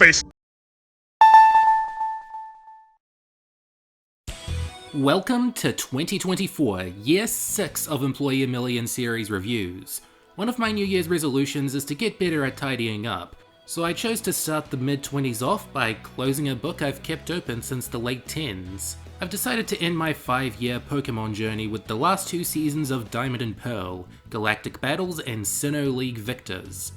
face. Welcome to 2024, Year 6 of Employee Million Series Reviews. One of my New Year's resolutions is to get better at tidying up, so I chose to start the mid-20s off by closing a book I've kept open since the late 10s. I've decided to end my 5-year Pokémon journey with the last 2 seasons of Diamond and Pearl, Galactic Battles, and Sinnoh League Victors.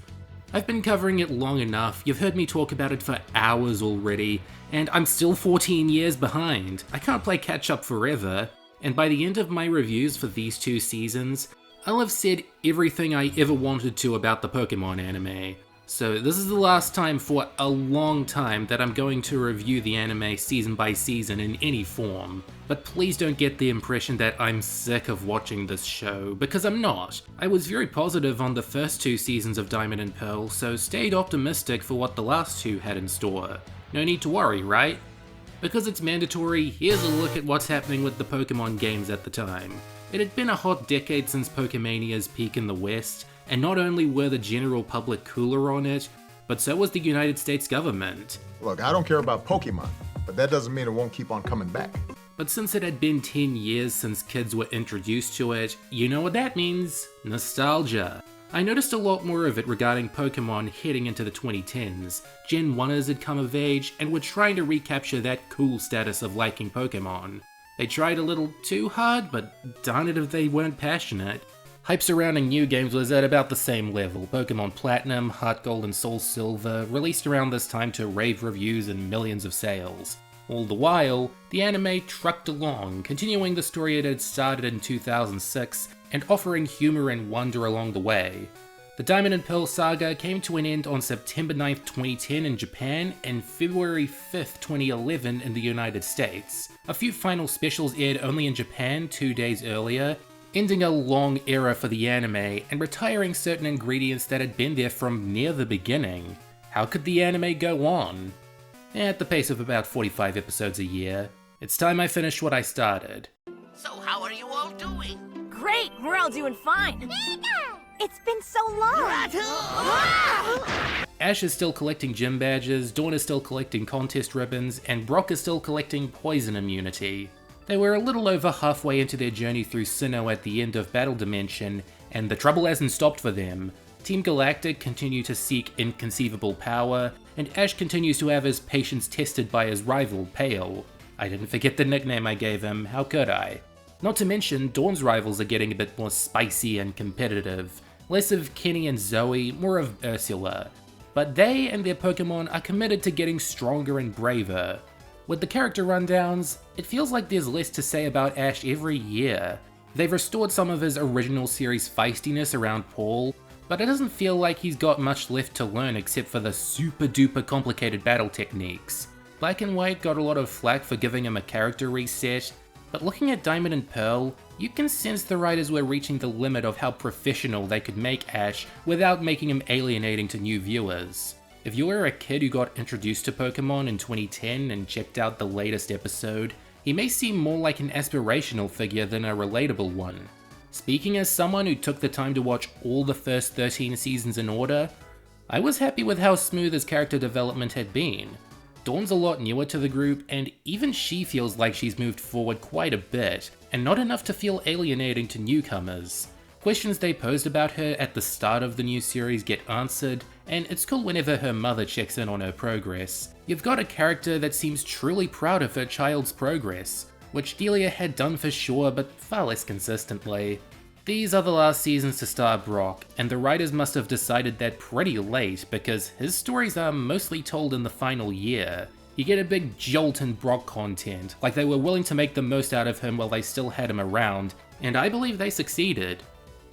I've been covering it long enough, you've heard me talk about it for hours already, and I'm still 14 years behind. I can't play catch up forever, and by the end of my reviews for these 2 seasons, I'll have said everything I ever wanted to about the Pokémon anime. So this is the last time for a long time that I'm going to review the anime season by season in any form. But please don't get the impression that I'm sick of watching this show, because I'm not. I was very positive on the first 2 seasons of Diamond and Pearl, so stayed optimistic for what the last 2 had in store. No need to worry, right? Because it's mandatory, here's a look at what's happening with the Pokémon games at the time. It had been a hot decade since Pokémania's peak in the West, and not only were the general public cooler on it, but so was the United States government. Look, I don't care about Pokemon, but that doesn't mean it won't keep on coming back. But since it had been 10 years since kids were introduced to it, you know what that means? Nostalgia. I noticed a lot more of it regarding Pokemon heading into the 2010s. Gen 1ers had come of age and were trying to recapture that cool status of liking Pokemon. They tried a little too hard, but darn it if they weren't passionate. Hype surrounding new games was at about the same level. Pokémon Platinum, Heart Gold, and Soul Silver released around this time to rave reviews and millions of sales. All the while, the anime trucked along, continuing the story it had started in 2006 and offering humor and wonder along the way. The Diamond and Pearl saga came to an end on September 9th, 2010 in Japan and February 5th, 2011 in the United States. A few final specials aired only in Japan 2 days earlier, ending a long era for the anime and retiring certain ingredients that had been there from near the beginning. How could the anime go on? At the pace of about 45 episodes a year, it's time I finished what I started. So how are you all doing? Great, we're all doing fine. It's been so long. Ash is still collecting gym badges, Dawn is still collecting contest ribbons, and Brock is still collecting poison immunity. They were a little over halfway into their journey through Sinnoh at the end of Battle Dimension, and the trouble hasn't stopped for them. Team Galactic continue to seek inconceivable power, and Ash continues to have his patience tested by his rival, Pale. I didn't forget the nickname I gave him, how could I? Not to mention, Dawn's rivals are getting a bit more spicy and competitive. Less of Kenny and Zoe, more of Ursula. But they and their Pokémon are committed to getting stronger and braver. With the character rundowns, it feels like there's less to say about Ash every year. They've restored some of his original series feistiness around Paul, but it doesn't feel like he's got much left to learn except for the super duper complicated battle techniques. Black and White got a lot of flack for giving him a character reset, but looking at Diamond and Pearl, you can sense the writers were reaching the limit of how professional they could make Ash without making him alienating to new viewers. If you were a kid who got introduced to Pokémon in 2010 and checked out the latest episode, he may seem more like an aspirational figure than a relatable one. Speaking as someone who took the time to watch all the first 13 seasons in order, I was happy with how smooth his character development had been. Dawn's a lot newer to the group, and even she feels like she's moved forward quite a bit, and not enough to feel alienating to newcomers. Questions they posed about her at the start of the new series get answered, and it's cool whenever her mother checks in on her progress. You've got a character that seems truly proud of her child's progress, which Delia had done for sure, but far less consistently. These are the last seasons to star Brock, and the writers must have decided that pretty late because his stories are mostly told in the final year. You get a big jolt in Brock content, like they were willing to make the most out of him while they still had him around, and I believe they succeeded.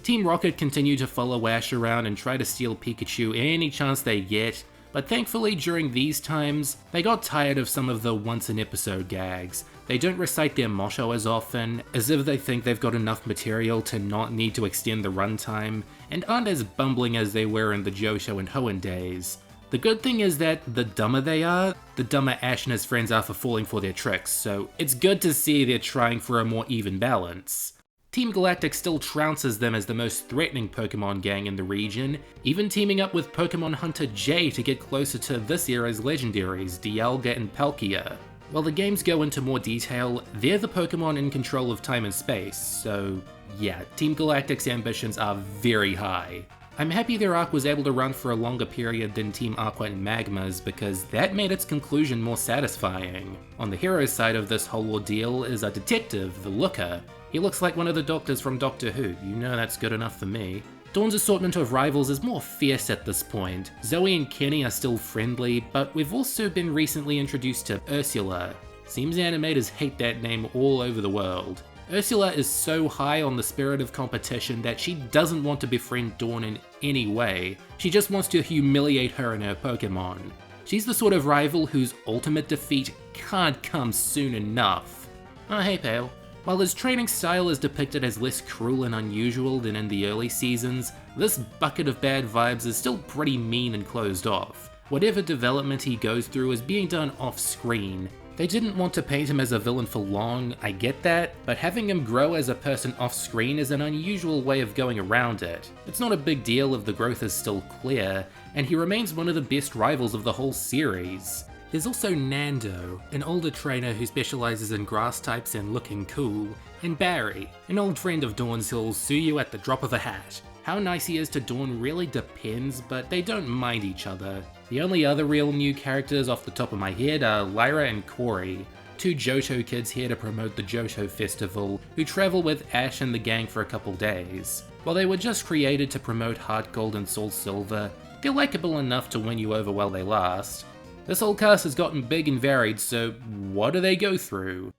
Team Rocket continue to follow Ash around and try to steal Pikachu any chance they get, but thankfully during these times, they got tired of some of the once-an-episode gags. They don't recite their motto as often, as if they think they've got enough material to not need to extend the runtime, and aren't as bumbling as they were in the Johto and Hoenn days. The good thing is that the dumber they are, the dumber Ash and his friends are for falling for their tricks, so it's good to see they're trying for a more even balance. Team Galactic still trounces them as the most threatening Pokemon gang in the region, even teaming up with Pokemon Hunter J to get closer to this era's legendaries, Dialga and Palkia. While the games go into more detail, they're the Pokemon in control of time and space, so yeah, Team Galactic's ambitions are very high. I'm happy their arc was able to run for a longer period than Team Aqua and Magma's because that made its conclusion more satisfying. On the hero side of this whole ordeal is a detective, the Looker. He looks like one of the doctors from Doctor Who, you know that's good enough for me. Dawn's assortment of rivals is more fierce at this point. Zoe and Kenny are still friendly, but we've also been recently introduced to Ursula. Seems animators hate that name all over the world. Ursula is so high on the spirit of competition that she doesn't want to befriend Dawn in any way. She just wants to humiliate her and her Pokemon. She's the sort of rival whose ultimate defeat can't come soon enough. Oh hey Haypile. While his training style is depicted as less cruel and unusual than in the early seasons, this bucket of bad vibes is still pretty mean and closed off. Whatever development he goes through is being done off-screen. They didn't want to paint him as a villain for long, I get that, but having him grow as a person off-screen is an unusual way of going around it. It's not a big deal if the growth is still clear, and he remains one of the best rivals of the whole series. There's also Nando, an older trainer who specializes in grass types and looking cool, and Barry, an old friend of Dawn's who'll sue you at the drop of a hat. How nice he is to Dawn really depends, but they don't mind each other. The only other real new characters off the top of my head are Lyra and Corey, two Johto kids here to promote the Johto Festival, who travel with Ash and the gang for a couple days. While they were just created to promote Heart Gold and Soul Silver, they're likable enough to win you over while they last. This whole cast has gotten big and varied, so what do they go through?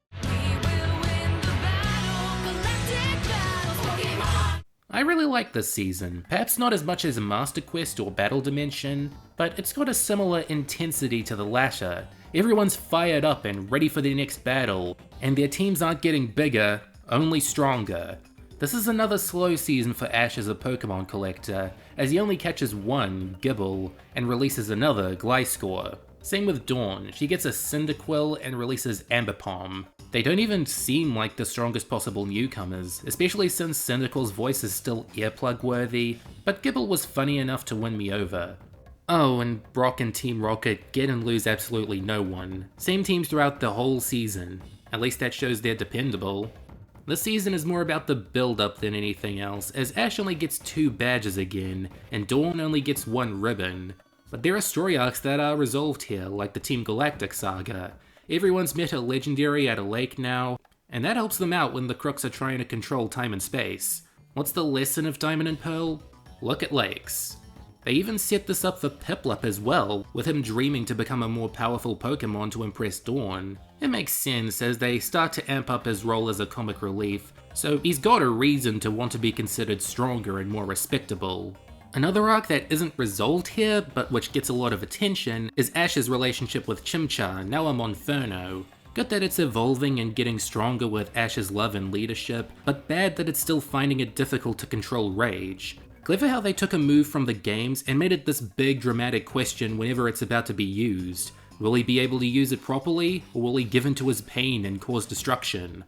I really like this season, perhaps not as much as Master Quest or Battle Dimension, but it's got a similar intensity to the latter. Everyone's fired up and ready for their next battle, and their teams aren't getting bigger, only stronger. This is another slow season for Ash as a Pokemon collector, as he only catches one, Gible, and releases another, Gliscor. Same with Dawn, she gets a Cyndaquil and releases Ambipom. They don't even seem like the strongest possible newcomers, especially since Cyndaquil's voice is still earplug worthy, but Gible was funny enough to win me over. Oh, and Brock and Team Rocket get and lose absolutely no one. Same teams throughout the whole season. At least that shows they're dependable. This season is more about the build-up than anything else, as Ash only gets 2 badges again, and Dawn only gets 1 ribbon. But there are story arcs that are resolved here, like the Team Galactic saga. Everyone's met a legendary at a lake now, and that helps them out when the crooks are trying to control time and space. What's the lesson of Diamond and Pearl? Look at lakes. They even set this up for Piplup as well, with him dreaming to become a more powerful Pokemon to impress Dawn. It makes sense as they start to amp up his role as a comic relief, so he's got a reason to want to be considered stronger and more respectable. Another arc that isn't resolved here, but which gets a lot of attention, is Ash's relationship with Chimchar, now a Monferno. Good that it's evolving and getting stronger with Ash's love and leadership, but bad that it's still finding it difficult to control rage. Clever how they took a move from the games and made it this big dramatic question whenever it's about to be used. Will he be able to use it properly, or will he give in to his pain and cause destruction?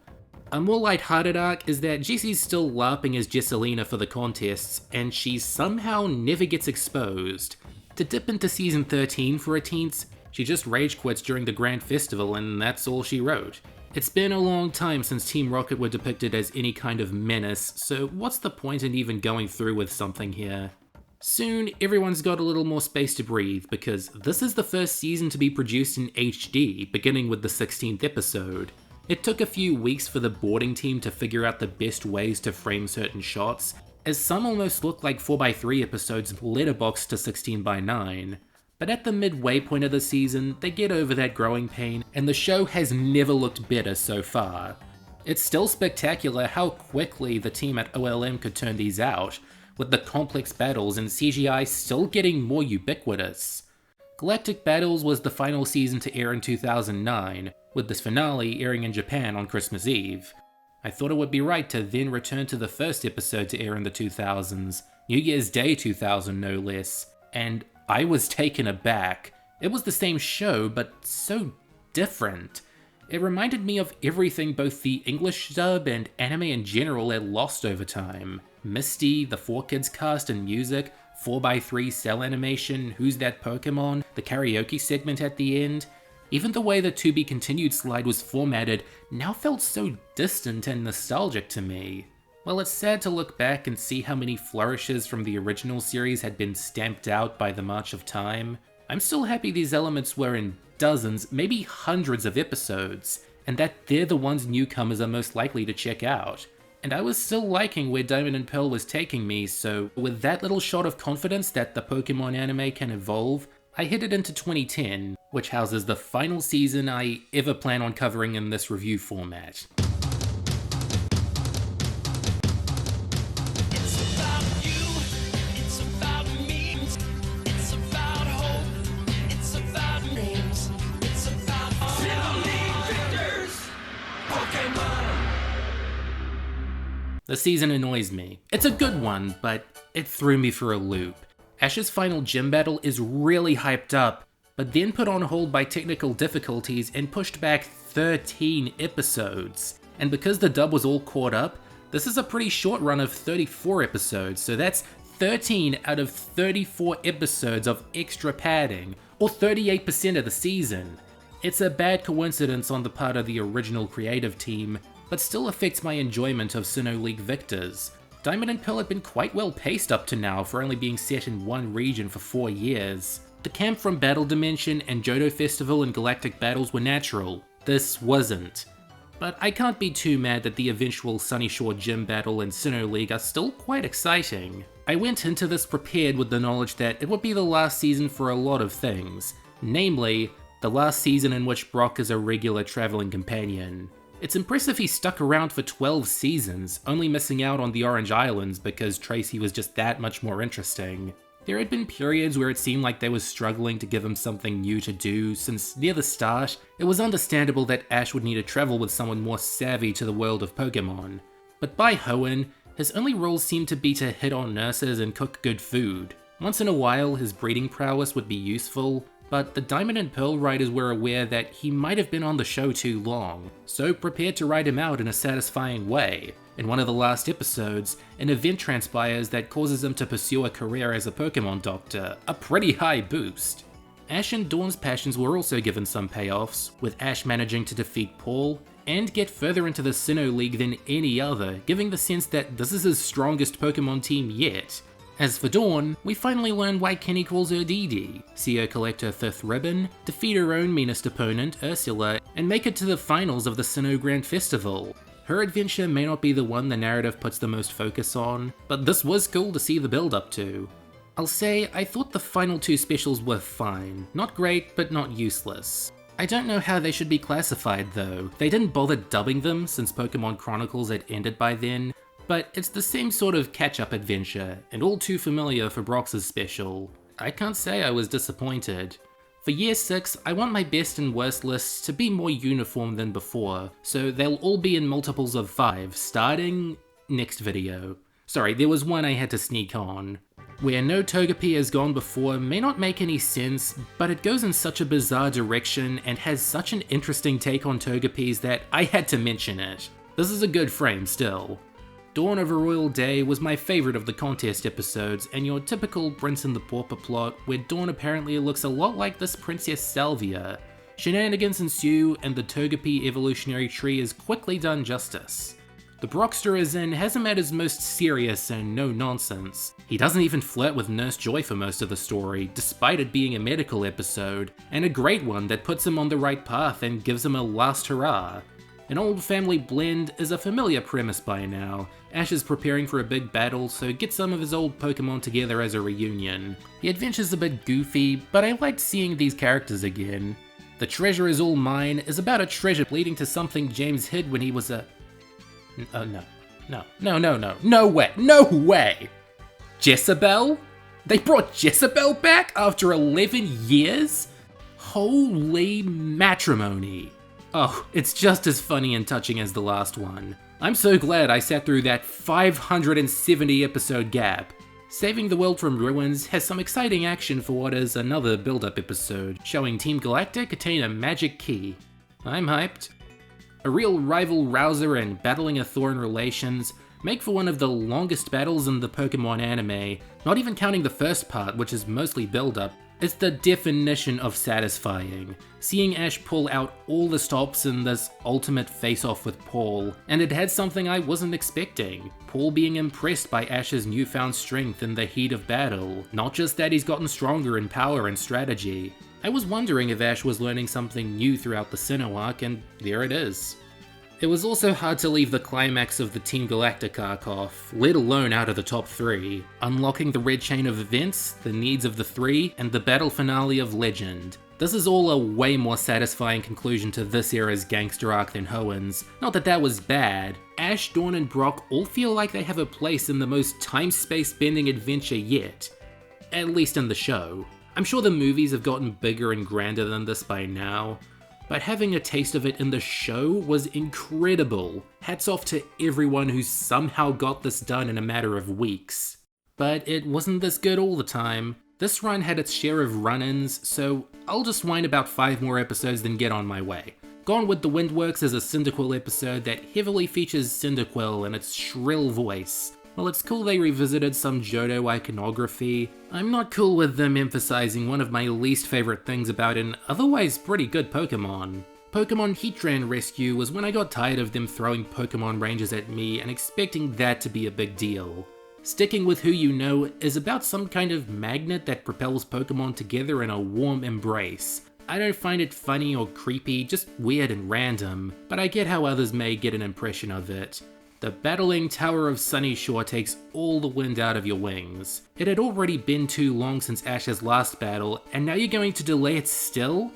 A more lighthearted arc is that Jessie's still LARPing as Jesselina for the contests, and she somehow never gets exposed. To dip into season 13 for a teens, she just rage quits during the Grand Festival and that's all she wrote. It's been a long time since Team Rocket were depicted as any kind of menace, so what's the point in even going through with something here? Soon, everyone's got a little more space to breathe, because this is the first season to be produced in HD, beginning with the 16th episode. It took a few weeks for the boarding team to figure out the best ways to frame certain shots, as some almost look like 4x3 episodes letterboxed to 16:9. But at the midway point of the season, they get over that growing pain, and the show has never looked better so far. It's still spectacular how quickly the team at OLM could turn these out, with the complex battles and CGI still getting more ubiquitous. Galactic Battles was the final season to air in 2009, with this finale airing in Japan on Christmas Eve. I thought it would be right to then return to the first episode to air in the 2000s, New Year's Day 2000 no less, and I was taken aback. It was the same show, but so different. It reminded me of everything both the English dub and anime in general had lost over time. Misty, the 4Kids cast and music, 4x3 cell animation, Who's That Pokémon, the karaoke segment at the end. Even the way the To Be Continued slide was formatted now felt so distant and nostalgic to me. Well, it's sad to look back and see how many flourishes from the original series had been stamped out by the march of time. I'm still happy these elements were in dozens, maybe hundreds of episodes, and that they're the ones newcomers are most likely to check out. And I was still liking where Diamond and Pearl was taking me, so with that little shot of confidence that the Pokemon anime can evolve, I headed into 2010, which houses the final season I ever plan on covering in this review format. The season annoys me. It's a good one, but it threw me for a loop. Ash's final gym battle is really hyped up, but then put on hold by technical difficulties and pushed back 13 episodes. And because the dub was all caught up, this is a pretty short run of 34 episodes, so that's 13 out of 34 episodes of extra padding, or 38% of the season. It's a bad coincidence on the part of the original creative team, but still affects my enjoyment of Sinnoh League victors. Diamond and Pearl had been quite well paced up to now for only being set in one region for 4 years. The camp from Battle Dimension and Johto Festival and Galactic battles were natural. This wasn't. But I can't be too mad that the eventual Sunyshore Gym battle and Sinnoh League are still quite exciting. I went into this prepared with the knowledge that it would be the last season for a lot of things. Namely, the last season in which Brock is a regular traveling companion. It's impressive he stuck around for 12 seasons, only missing out on the Orange Islands because Tracy was just that much more interesting. There had been periods where it seemed like they were struggling to give him something new to do, since near the start, it was understandable that Ash would need to travel with someone more savvy to the world of Pokemon. But by Hoenn, his only roles seemed to be to hit on nurses and cook good food. Once in a while, his breeding prowess would be useful, but the Diamond and Pearl writers were aware that he might have been on the show too long, so prepared to write him out in a satisfying way. In one of the last episodes, an event transpires that causes him to pursue a career as a Pokemon doctor, a pretty high boost. Ash and Dawn's passions were also given some payoffs, with Ash managing to defeat Paul, and get further into the Sinnoh League than any other, giving the sense that this is his strongest Pokemon team yet. As for Dawn, we finally learn why Kenny calls her Dee Dee, see her collect her 5th ribbon, defeat her own meanest opponent, Ursula, and make it to the finals of the Sinnoh Grand Festival. Her adventure may not be the one the narrative puts the most focus on, but this was cool to see the build up to. I'll say, I thought the final 2 specials were fine. Not great, but not useless. I don't know how they should be classified though. They didn't bother dubbing them since Pokemon Chronicles had ended by then, but it's the same sort of catch-up adventure, and all too familiar for Brox's special. I can't say I was disappointed. For Year 6, I want my best and worst lists to be more uniform than before, so they'll all be in multiples of 5, starting next video. Sorry, there was one I had to sneak on. Where no Togepi has gone before may not make any sense, but it goes in such a bizarre direction and has such an interesting take on Togepis that I had to mention it. This is a good frame still. Dawn of a Royal Day was my favourite of the contest episodes, and your typical Prince and the Pauper plot, where Dawn apparently looks a lot like this Princess Salvia. Shenanigans ensue, and the Togepi evolutionary tree is quickly done justice. The Brockster is in has him at his most serious and no-nonsense. He doesn't even flirt with Nurse Joy for most of the story, despite it being a medical episode, and a great one that puts him on the right path and gives him a last hurrah. An old family blend is a familiar premise by now. Ash is preparing for a big battle, so get some of his old Pokemon together as a reunion. The adventure's a bit goofy, but I liked seeing these characters again. The Treasure Is All Mine is about a treasure leading to something James hid when he was a... Oh no way! Jezebel? They brought Jezebel back after 11 years? Holy matrimony. Oh, it's just as funny and touching as the last one. I'm so glad I sat through that 570 episode gap. Saving the World from Ruins has some exciting action for what is another build-up episode, showing Team Galactic attain a magic key. I'm hyped. A real rival rouser and battling a thorn relations make for one of the longest battles in the Pokémon anime, not even counting the first part, which is mostly build-up. It's the definition of satisfying, seeing Ash pull out all the stops in this ultimate face-off with Paul, and it had something I wasn't expecting. Paul being impressed by Ash's newfound strength in the heat of battle, not just that he's gotten stronger in power and strategy. I was wondering if Ash was learning something new throughout the Sinnoh arc, and there it is. It was also hard to leave the climax of the Team Galactic arc off, let alone out of the top 3. Unlocking the red chain of events, the needs of the 3, and the battle finale of Legend. This is all a way more satisfying conclusion to this era's gangster arc than Hoenn's. Not that that was bad. Ash, Dawn, and Brock all feel like they have a place in the most time-space bending adventure yet. At least in the show. I'm sure the movies have gotten bigger and grander than this by now, but having a taste of it in the show was incredible. Hats off to everyone who somehow got this done in a matter of weeks. But it wasn't this good all the time. This run had its share of run-ins, so I'll just whine about 5 more episodes then get on my way. Gone with the Windworks is a Cyndaquil episode that heavily features Cyndaquil and its shrill voice. While it's cool they revisited some Johto iconography, I'm not cool with them emphasizing one of my least favorite things about an otherwise pretty good Pokémon. Pokémon Heatran Rescue was when I got tired of them throwing Pokémon ranges at me and expecting that to be a big deal. Sticking with Who You Know is about some kind of magnet that propels Pokémon together in a warm embrace. I don't find it funny or creepy, just weird and random, but I get how others may get an impression of it. The battling Tower of Sunyshore takes all the wind out of your wings. It had already been too long since Ash's last battle, and now you're going to delay it still?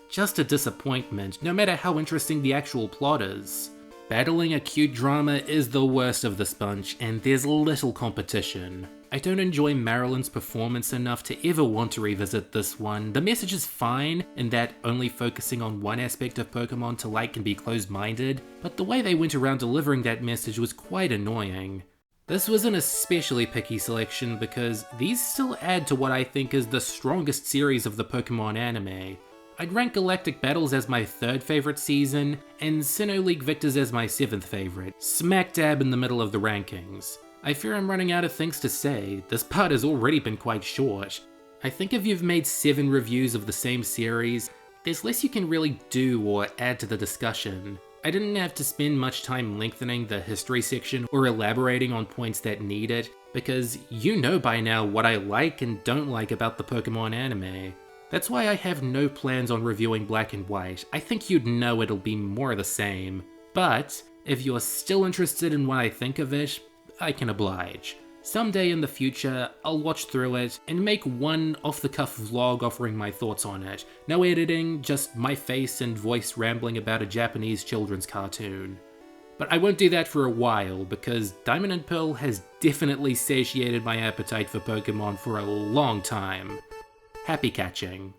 Just a disappointment, no matter how interesting the actual plot is. Battling acute drama is the worst of this bunch, and there's little competition. I don't enjoy Marilyn's performance enough to ever want to revisit this one. The message is fine, in that only focusing on one aspect of Pokemon to like can be closed-minded, but the way they went around delivering that message was quite annoying. This was an especially picky selection because these still add to what I think is the strongest series of the Pokemon anime. I'd rank Galactic Battles as my 3rd favorite season, and Sinnoh League Victors as my 7th favorite, smack dab in the middle of the rankings. I fear I'm running out of things to say. This part has already been quite short. I think if you've made 7 reviews of the same series, there's less you can really do or add to the discussion. I didn't have to spend much time lengthening the history section or elaborating on points that need it, because you know by now what I like and don't like about the Pokemon anime. That's why I have no plans on reviewing Black and White. I think you'd know it'll be more of the same. But if you're still interested in what I think of it, I can oblige. Someday in the future, I'll watch through it and make one off-the-cuff vlog offering my thoughts on it. No editing, just my face and voice rambling about a Japanese children's cartoon. But I won't do that for a while, because Diamond and Pearl has definitely satiated my appetite for Pokemon for a long time. Happy catching.